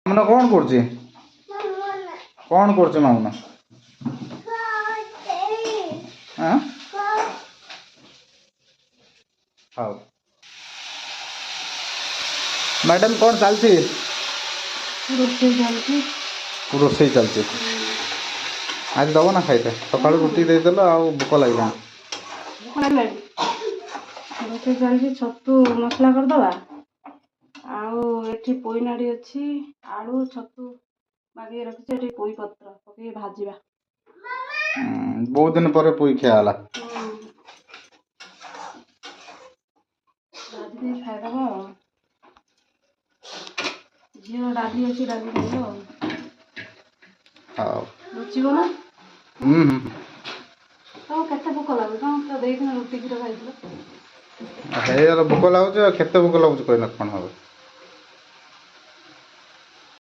ମାମୁନା କଣ କରୁଛି? କଣ କରୁଛି ମାମୁନା? ଆଁ ହଉ ମ୍ୟାଡ଼ାମ କଣ ଚାଲିଛି? ରୋଷେଇ ଚାଲିଛି। ଆଜି ଦେବ ନା ଖାଇତେ? ସକାଳୁ ରୁଟି ଦେଇଦେଲ ଆଉ ଭୋକ ଲାଗିଲାଣି। ରୋଷେଇ ଚାଲିଛି, ଛତୁ ମସଲା କରିଦବା। ଆଉ ଏଠି ପୋଇ ନାଡି ଅଛି, ଆଳୁ ଛତୁ ବାଗେଇ ରଖିଛି, ଏଠି ପୋଇ ପତ୍ର ପକେଇ ଭାଜିବା। ବହୁତ ଦିନ ପରେ ପୋଇ ଖିଆ ହେଲା। ଭାଜି ଦେଇ ଖାଇଦବା ଆଉ। ଝିଅ ଡାଲି ଅଛି, ଡାଲି ଖାଇବ ଆଉ। ହଉ। ରୁଚିବ ନା? ହୁଁ। ତମକୁ କେତେ ଭୋକ ଲାଗୁଛି? ତମେ ତ ଦେଇଥିଲ ରୁଟି କ୍ଷୀର ଖାଇଥିଲ। ହେଇଗଲା ଭୋକ ଲାଗୁଛି ଆଉ କେତେ ଭୋକ ଲାଗୁଛି କହିଲେ କଣ ହବ?